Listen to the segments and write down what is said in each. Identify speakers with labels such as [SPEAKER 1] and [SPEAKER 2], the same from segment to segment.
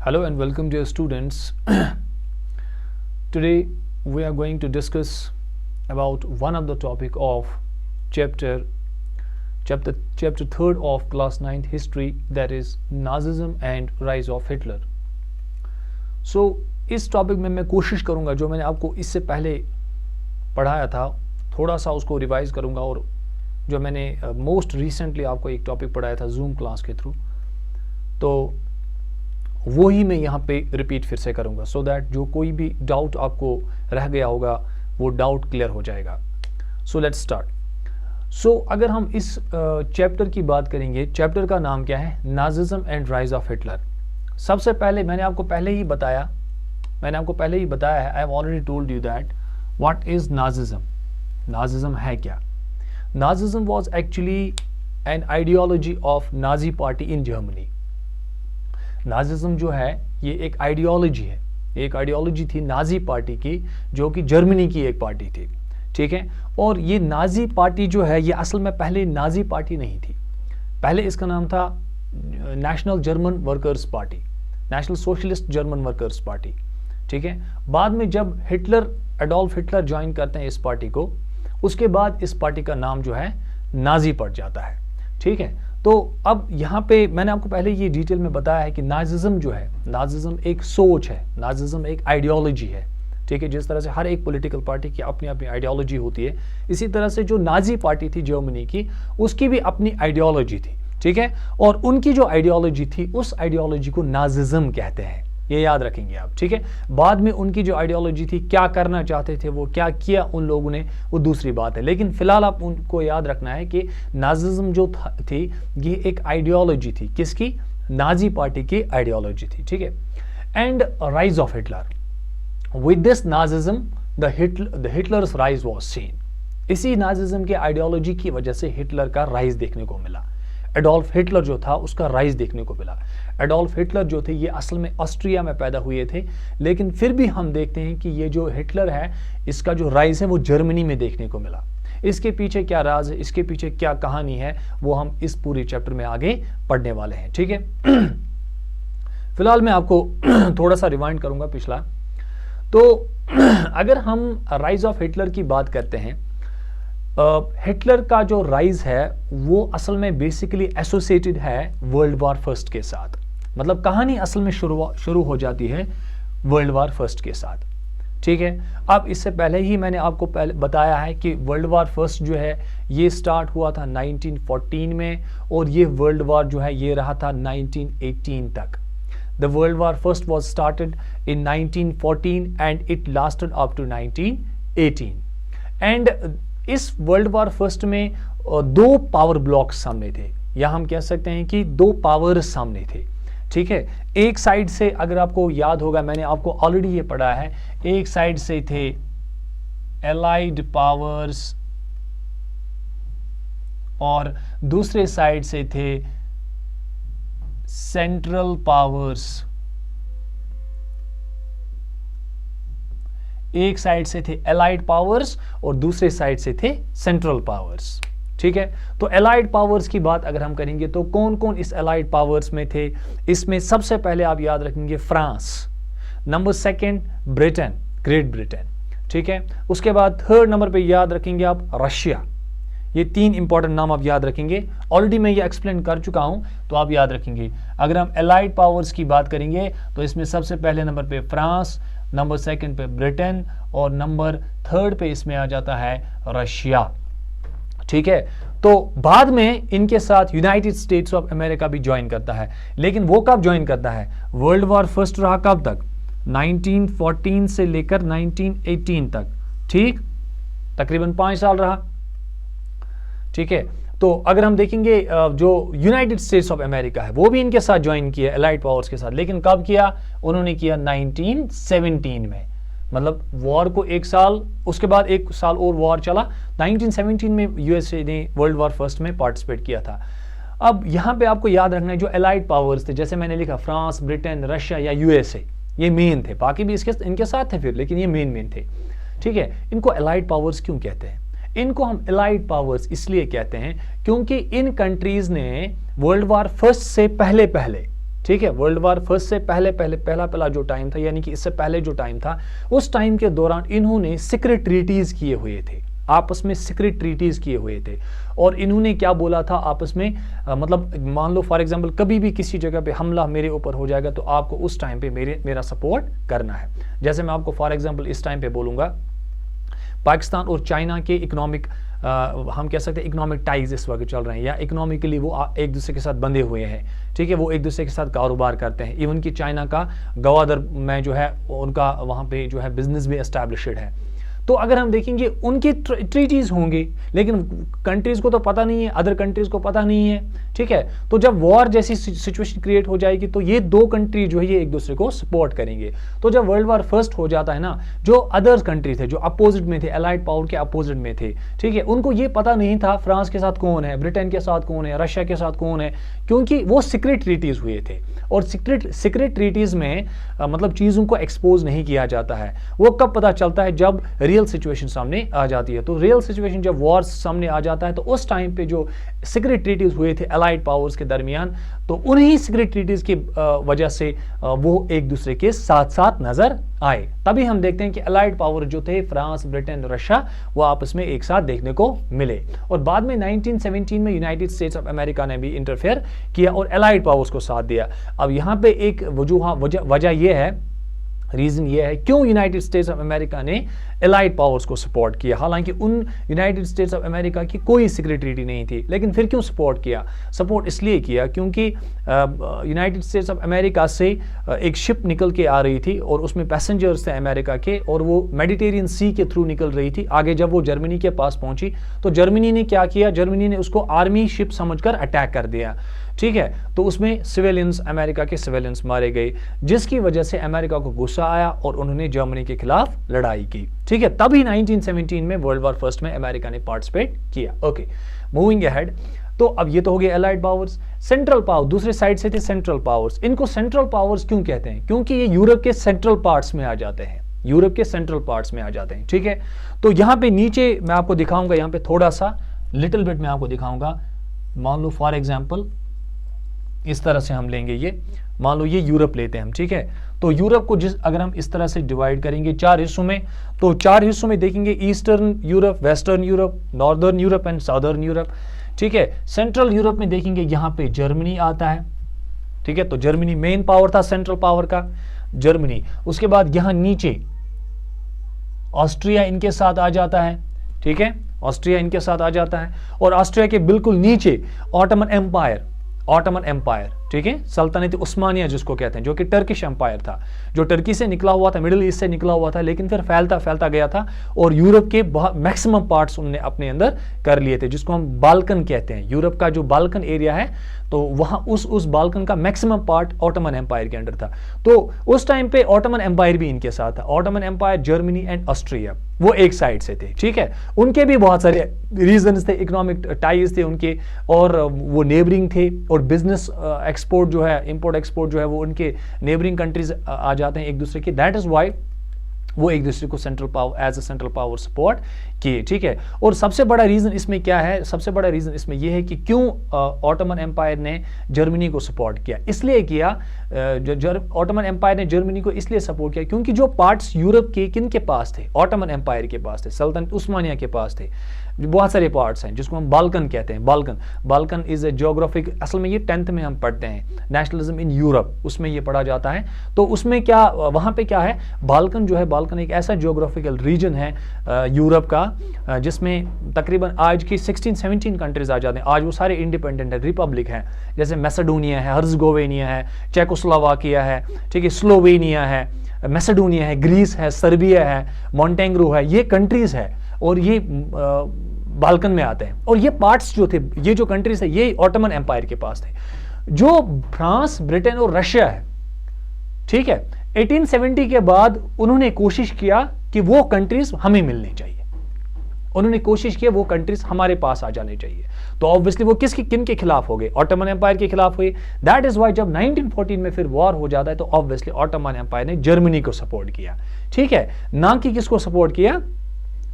[SPEAKER 1] Hello and welcome dear students. Today we are going to discuss about one of the topic of chapter 3rd of class 9th history, that is Nazism and rise of Hitler. So इस topic में मैं कोशिश करूंगा जो मैंने आपको इससे पहले पढ़ाया था थोड़ा सा उसको रिवाइज करूंगा, और जो मैंने मोस्ट रिसेंटली आपको एक टॉपिक पढ़ाया था जूम क्लास के थ्रू, तो वो ही मैं यहाँ पे रिपीट फिर से करूँगा सो दैट जो कोई भी डाउट आपको रह गया होगा वो डाउट क्लियर हो जाएगा. So let's start. सो अगर हम इस चैप्टर की बात करेंगे, चैप्टर का नाम क्या है? Nazism and rise of Hitler. सबसे पहले मैंने आपको पहले ही बताया है, I have already told you that what is Nazism. Nazism है क्या? Nazism was actually an ideology of Nazi party in Germany. Nazism जो है ये एक आइडियोलॉजी है, एक आइडियोलॉजी थी नाजी पार्टी की, जो कि जर्मनी की एक पार्टी थी. ठीक है, और ये नाजी पार्टी जो है ये असल में पहले नाजी पार्टी नहीं थी. पहले इसका नाम था national German workers party, national socialist German workers party. ठीक है, बाद में जब एडोल्फ हिटलर ज्वाइन करते हैं इस पार्टी को, उसके बाद इस पार्टी का नाम जो है नाजी पड़ जाता है. ठीक है, तो अब यहाँ पे मैंने आपको पहले ये डिटेल में बताया है कि नाजिज्म जो है, नाजिज्म एक सोच है, नाजिज्म एक आइडियोलॉजी है. ठीक है, जिस तरह से हर एक पॉलिटिकल पार्टी की अपनी अपनी आइडियोलॉजी होती है, इसी तरह से जो नाजी पार्टी थी जर्मनी की, उसकी भी अपनी आइडियोलॉजी थी. ठीक है, और उनकी जो आइडियोलॉजी थी उस आइडियोलॉजी को नाजिज्म कहते हैं, ये याद रखेंगे आप. ठीक है, बाद में उनकी जो आइडियोलॉजी थी, क्या करना चाहते थे वो, क्या किया उन लोगों ने, वो दूसरी बात है. लेकिन फिलहाल आप उनको याद रखना है कि नाजिज्म जो थी ये एक आइडियोलॉजी थी. किसकी? नाजी पार्टी की आइडियोलॉजी थी. ठीक है, and rise of Hitler. With this Nazism the Hitler's rise was scene. इसी नाजिज्म के आइडियोलॉजी की वजह से हिटलर का राइज देखने को मिला. एडोल्फ हिटलर जो था उसका राइज देखने को मिला. एडोल्फ हिटलर जो थे ये असल में ऑस्ट्रिया में पैदा हुए थे, लेकिन फिर भी हम देखते हैं कि ये जो हिटलर है इसका जो राइज है वो जर्मनी में देखने को मिला. इसके पीछे क्या राज है, इसके पीछे क्या कहानी है, वो हम इस पूरे चैप्टर में आगे पढ़ने वाले हैं. ठीक है, फिलहाल मैं आपको थोड़ा सा रिवाइंड करूंगा पिछला. तो अगर हम राइज ऑफ हिटलर की बात करते हैं, हिटलर का जो राइज है वो असल में बेसिकली एसोसिएटेड है वर्ल्ड वार फर्स्ट के साथ. मतलब कहानी असल में शुरू हो जाती है वर्ल्ड वार फर्स्ट के साथ. ठीक है, अब इससे पहले ही मैंने आपको बताया है कि वर्ल्ड वार फर्स्ट जो है ये स्टार्ट हुआ था 1914 में, और ये वर्ल्ड वार जो है ये रहा था 1918 तक. The world war first was started in 1914 and it lasted up to 1918. And इस वर्ल्ड वार फर्स्ट में दो पावर ब्लॉक्स सामने थे, या हम कह सकते हैं कि दो पावर्स सामने थे. ठीक है, एक साइड से अगर आपको याद होगा, मैंने आपको ऑलरेडी ये पढ़ा है, एक साइड से थे एलाइड पावर्स और दूसरे साइड से थे सेंट्रल पावर्स. एक साइड से थे एलाइड पावर्स और दूसरे साइड से थे सेंट्रल पावर्स. ठीक है, तो एलाइड पावर्स की बात अगर हम करेंगे तो कौन कौन इस एलाइड पावर्स में थे? इसमें सबसे पहले आप याद रखेंगे France, number second Britain, great Britain. ठीक है, उसके बाद थर्ड नंबर पे याद रखेंगे आप रशिया. ये तीन इंपॉर्टेंट नाम आप याद रखेंगे. ऑलरेडी मैं ये एक्सप्लेन कर चुका हूं, तो आप याद रखेंगे. अगर हम एलाइड पावर्स की बात करेंगे तो इसमें सबसे पहले नंबर पे फ्रांस, नंबर सेकंड पे ब्रिटेन और नंबर थर्ड पे इसमें आ जाता है रशिया. ठीक है, तो बाद में इनके साथ यूनाइटेड स्टेट्स ऑफ अमेरिका भी ज्वाइन करता है. लेकिन वो कब ज्वाइन करता है? वर्ल्ड वॉर फर्स्ट रहा कब तक? 1914 से लेकर 1918 तक. ठीक, तकरीबन 5 साल रहा. ठीक है, तो अगर हम देखेंगे जो यूनाइटेड स्टेट्स ऑफ अमेरिका है वो भी इनके साथ ज्वाइन किया एलाइड पावर्स के साथ. लेकिन कब किया? उन्होंने किया 1917 में. मतलब वॉर को एक साल, उसके बाद एक साल और वॉर चला. 1917 में यूएसए ने वर्ल्ड वॉर फर्स्ट में पार्टिसिपेट किया था. अब यहां पे आपको याद रखना है जो एलाइड पावर्स थे, जैसे मैंने लिखा फ्रांस, ब्रिटेन, रशिया या यूएसए, ये मेन थे. बाकी भी इनके साथ थे फिर, लेकिन ये मेन थे. ठीक है, इनको एलाइड पावर्स क्यों कहते हैं? इनको हम एलाइड पावर्स इसलिए कहते हैं क्योंकि इन कंट्रीज ने वर्ल्ड वार फर्स्ट से पहले ठीक है, वर्ल्ड वार फर्स्ट से पहला जो टाइम था, यानी कि इससे पहले जो टाइम था, उस टाइम के दौरान इन्होंने सीक्रेट ट्रीटीज किए हुए थे, आपस में सीक्रेट ट्रीटीज किए हुए थे। और इन्होंने क्या बोला था आपस में, मतलब मान लो फॉर एग्जांपल कभी भी किसी जगह पे हमला मेरे ऊपर हो जाएगा तो आपको उस टाइम पे मेरा सपोर्ट करना है। जैसे मैं आपको फॉर एग्जांपल इस टाइम पे बोलूंगा, पाकिस्तान और चाइना के इकोनॉमिक हम कह सकते हैं इकोनॉमिक टाइज इस वक्त चल रहे हैं, या इकोनॉमिकली वो एक दूसरे के साथ बंधे हुए हैं, ठीक है, वो एक दूसरे के साथ कारोबार करते हैं। इवन कि चाइना का गवादर में जो है उनका वहाँ पे जो है बिजनेस भी एस्टैब्लिश्ड है। तो अगर हम देखेंगे उनके ट्रीटीज होंगे, लेकिन कंट्रीज को तो पता नहीं है, अदर कंट्रीज को पता नहीं है, ठीक है। तो जब वॉर जैसी सिचुएशन क्रिएट हो जाएगी तो ये दो कंट्री जो है ये एक दूसरे को सपोर्ट करेंगे। तो जब वर्ल्ड वार फर्स्ट हो जाता है ना, जो अदर कंट्री थे, जो अपोजिट में थे, एलाइड पावर के अपोजिट में थे, ठीक है, उनको ये पता नहीं था फ्रांस के साथ कौन है, ब्रिटेन के साथ कौन है, रशिया के साथ कौन है, क्योंकि वो सीक्रेट ट्रीटीज हुए थे। और सीक्रेट ट्रीटीज में मतलब चीजों को एक्सपोज नहीं किया जाता है। वो कब पता चलता है, जब रियल सिचुएशन सामने आ जाती है। तो रियल सिचुएशन जब वॉर सामने आ जाता है तो उस टाइम पे जो सीक्रेट ट्रीटीज हुए थे एलाइड पावर्स के दरमियान, तो उन्हीं सीक्रेट ट्रीटीज की वजह से वो एक दूसरे के साथ साथ नजर आए। तभी हम देखते हैं कि एलाइड पावर जो थे फ्रांस, ब्रिटेन, रशिया, वो आपस में एक साथ देखने को मिले। और बाद में 1917 में यूनाइटेड स्टेट्स ऑफ अमेरिका ने भी इंटरफेयर किया और एलाइड पावर्स को साथ दिया। अब यहाँ पे एक वजह यह है, रीजन ये है क्यों यूनाइटेड स्टेट्स ऑफ अमेरिका ने एलाइड पावर्स को सपोर्ट किया। हालांकि उन यूनाइटेड स्टेट्स ऑफ अमेरिका की कोई सीक्रेट ट्रीटी नहीं थी, लेकिन फिर क्यों सपोर्ट किया? सपोर्ट इसलिए किया क्योंकि यूनाइटेड स्टेट्स ऑफ अमेरिका से एक शिप निकल के आ रही थी और उसमें पैसेंजर्स थे अमेरिका के, और वो मेडिटेरियन सी के थ्रू निकल रही थी। आगे जब वो जर्मनी के पास पहुंची तो जर्मनी ने क्या किया, जर्मनी ने उसको आर्मी शिप समझकर अटैक कर दिया, ठीक है। तो उसमें सिविलियंस, अमेरिका के सिविलियंस मारे गए, जिसकी वजह से अमेरिका को गुस्सा आया और उन्होंने जर्मनी के खिलाफ लड़ाई की, ठीक है। तभी 1917 में वर्ल्ड वॉर फर्स्ट में अमेरिका ने पार्टिसिपेट किया। Okay, moving ahead. तो अब ये तो हो गया एलाइड पावर्स। सेंट्रल पावर दूसरे साइड से थे सेंट्रल पावर्स। इनको सेंट्रल पावर्स क्यों कहते हैं? क्योंकि ये यूरोप के सेंट्रल पार्ट्स में आ जाते हैं, यूरोप के सेंट्रल पार्ट्स में आ जाते हैं, ठीक है। तो यहां पे नीचे मैं आपको दिखाऊंगा, यहां पे थोड़ा सा लिटिल बिट मैं आपको दिखाऊंगा। मान लो फॉर एग्जांपल इस तरह से हम लेंगे, ये मान लो ये यूरोप लेते हैं हम, ठीक है। तो यूरोप को अगर हम इस तरह से डिवाइड करेंगे 4 हिस्सों में, तो 4 हिस्सों में देखेंगे eastern Europe, western Europe, northern Europe and southern Europe, ठीक है। सेंट्रल यूरोप में देखेंगे यहाँ पे जर्मनी आता है, ठीक है। तो जर्मनी मेन पावर था सेंट्रल पावर का, जर्मनी। उसके बाद यहाँ नीचे ऑस्ट्रिया इनके साथ आ जाता है, ठीक है, ऑस्ट्रिया इनके साथ आ जाता है। और ऑस्ट्रिया के बिल्कुल नीचे ऑटोमन एम्पायर, ऑटोमन एम्पायर, ठीक है, सल्तनत उस्मानिया जिसको कहते हैं, जो कि टर्किश एम्पायर था, जो टर्की से निकला हुआ था, मिडिल ईस्ट से निकला हुआ था, लेकिन फिर फैलता फैलता गया था और यूरोप के मैक्सिमम पार्ट्स उन्होंने अपने अंदर कर लिए थे, जिसको हम बाल्कन कहते हैं। यूरोप का जो बाल्कन एरिया है, तो वहां उस बाल्कन का मैक्सिमम पार्ट ऑटोमन एम्पायर के अंडर था। तो उस टाइम पे ऑटोमन एम्पायर भी इनके साथ था। Ottoman empire, Germany and Austria, वो एक साइड से थे, ठीक है। उनके भी बहुत सारे रीजंस थे, इकोनॉमिक टाइज थे उनके, और वो नेबरिंग थे, और बिजनेस एक्सपोर्ट जो है, इंपोर्ट एक्सपोर्ट जो है, वो उनके नेबरिंग कंट्रीज आ जाते हैं एक दूसरे के। दैट इज वाई वो एक दूसरे को central power, as a central power support किए, ठीक है। और सबसे बड़ा रीजन इसमें क्या है? सबसे बड़ा रीजन इसमें यह है कि क्यों ऑटोमन एम्पायर ने जर्मनी को सपोर्ट किया। इसलिए किया, ऑटोमन एम्पायर ने जर्मनी को इसलिए सपोर्ट किया क्योंकि जो पार्ट्स यूरोप के किन के पास थे, ऑटोमन एम्पायर के पास थे, सल्तनत उस्मानिया के पास थे। बहुत सारे पार्ट्स हैं जिसको हम बाल्कन कहते हैं। बाल्कन इज ए जियोग्राफिक, असल में ये 10th में हम पढ़ते हैं, नेशनलिज्म इन यूरोप, उसमें ये पढ़ा जाता है। तो उसमें क्या, वहां पे क्या है, बाल्कन जो है, बाल्कन एक ऐसा जियोग्राफिकल रीजन है यूरोप का, जिसमें तकरीबन आज की 16-17 कंट्रीज आ जाते हैं। आज वो सारे इंडिपेंडेंट है, रिपब्लिक हैं, जैसे मैसेडोनिया है, हर्जगोवेनिया है, चेकोस्लोवाकिया है, ठीक है, स्लोवेनिया है, मैसेडोनिया है, ग्रीस है, सर्बिया है, मॉन्टेग्रो है, ये कंट्रीज है और ये बाल्कन में आते हैं। और ये पार्ट्स जो थे, ये जो कंट्रीज है, ये ऑटोमन एम्पायर के पास थे। जो फ्रांस, ब्रिटेन और रशिया है, ठीक है, 1870 के बाद उन्होंने कोशिश किया कि वो कंट्रीज हमें मिलनी चाहिए, उन्होंने कोशिश की वो कंट्रीज हमारे पास आ जाने चाहिए। तो ऑब्वियसली वो किन के खिलाफ हो गए? ऑटोमन एम्पायर के खिलाफ हुए। दैट इज वाई जब 1914 में फिर वॉर हो जाता है तो ऑब्वियसली ऑटोमन एम्पायर ने जर्मनी को सपोर्ट किया, ठीक है, ना कि किसको सपोर्ट किया,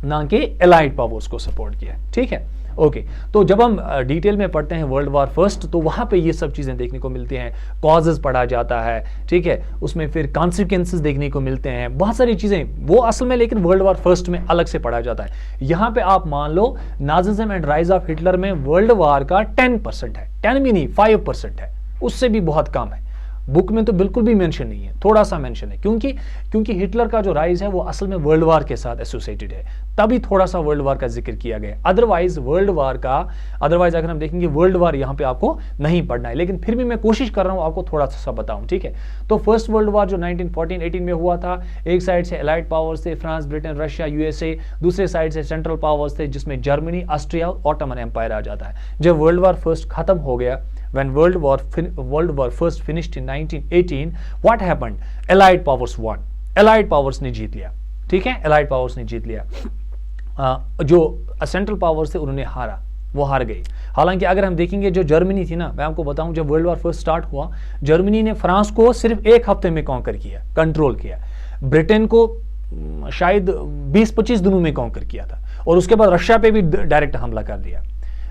[SPEAKER 1] ना कि एलाइड पावर्स को सपोर्ट किया, ठीक है। ओके, तो जब हम डिटेल में पढ़ते हैं वर्ल्ड वॉर फर्स्ट, तो वहां पे ये सब चीजें देखने को मिलती हैं, कॉजेज पढ़ा जाता है, ठीक है, उसमें फिर कॉन्सिक्वेंसेस देखने को मिलते हैं, बहुत सारी चीजें वो असल में, लेकिन वर्ल्ड वॉर फर्स्ट में अलग से पढ़ा जाता है। यहां पे आप मान लो Nazism and rise of Hitler में वर्ल्ड वॉर का 10% है, 10 भी नहीं 5% है, उससे भी बहुत कम है। बुक में तो बिल्कुल भी मेंशन नहीं है, थोड़ा सा मेंशन है, क्योंकि हिटलर का जो राइज है वो असल में वर्ल्ड वार के साथ एसोसिएटेड है, तभी थोड़ा सा वर्ल्ड वार का जिक्र किया गया। अदरवाइज अगर हम देखेंगे वर्ल्ड वार यहाँ पे आपको नहीं पढ़ना है, लेकिन फिर भी मैं कोशिश कर रहा हूँ आपको थोड़ा सा बताऊं, ठीक है। तो फर्स्ट वर्ल्ड वार जो 1914-18 में हुआ था, एक साइड से एलाइड पावर्स थे, फ्रांस, ब्रिटेन, रशिया, यूएसए, दूसरे साइड से सेंट्रल पावर्स थे जिसमें जर्मनी, ऑस्ट्रिया, ऑटोमन एम्पायर आ जाता है। जब वर्ल्ड वार फर्स्ट खत्म हो गया, when World War first finished in 1918, what happened? Allied powers won. Allied powers ने जीत लिया, ठीक है, Allied powers ने जीत लिया। जो सेंट्रल पावर्स थे उन्होंने हारा, वो हार गई। हालांकि अगर हम देखेंगे जो जर्मनी थी ना, मैं आपको बताऊं, जब वर्ल्ड वॉर फर्स्ट स्टार्ट हुआ, जर्मनी ने फ्रांस को सिर्फ 1 हफ्ते में कॉन्कर किया, कंट्रोल किया। ब्रिटेन को शायद 20-25 दिनों में कॉन्कर किया था, और उसके बाद रशिया पे भी डायरेक्ट हमला कर दिया।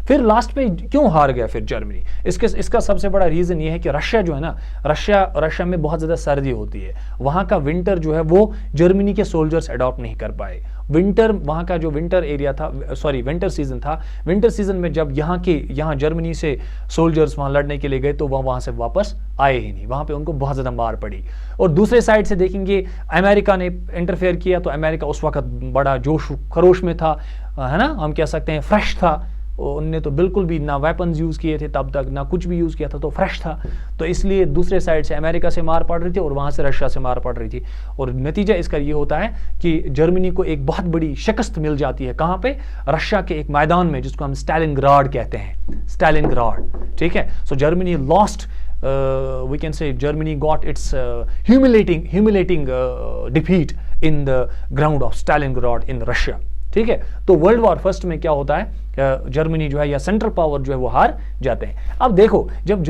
[SPEAKER 1] फिर लास्ट पे क्यों हार गया फिर जर्मनी? इसका सबसे बड़ा रीजन ये है कि रशिया जो है ना, रशिया में बहुत ज्यादा सर्दी होती है, वहां का विंटर जो है वो जर्मनी के सोल्जर्स अडॉप्ट नहीं कर पाए। वहां का जो विंटर एरिया था, विंटर सीजन था, विंटर सीजन में जब यहाँ जर्मनी से सोल्जर्स वहां लड़ने के लिए गए, तो वहां से वापस आए ही नहीं, वहां पे उनको बहुत ज्यादा मार पड़ी। और दूसरे साइड से देखेंगे अमेरिका ने इंटरफेयर किया, तो अमेरिका उस वक्त बड़ा जोश खरोश में था, है ना, हम कह सकते हैं फ्रेश था। उनने तो बिल्कुल भी ना वेपन्स यूज किए थे तब तक, ना कुछ भी यूज किया था, तो फ्रेश था। तो इसलिए दूसरे साइड से अमेरिका से मार पड़ रही थी और वहां से रशिया से मार पड़ रही थी, और नतीजा इसका ये होता है कि जर्मनी को एक बहुत बड़ी शिकस्त मिल जाती है। कहां पे? रशिया के एक मैदान में, जिसको हम स्टालिनग्राड कहते हैं, स्टालिनग्राड, ठीक है। So Germany lost, we can say Germany got its humiliating defeat in the ground of Stalingrad in Russia, ठीक है। तो वर्ल्ड वॉर फर्स्ट में क्या होता है, जर्मनी जो है या सेंट्रल पावर जो है वो हार जाते हैं। अब देखो, जब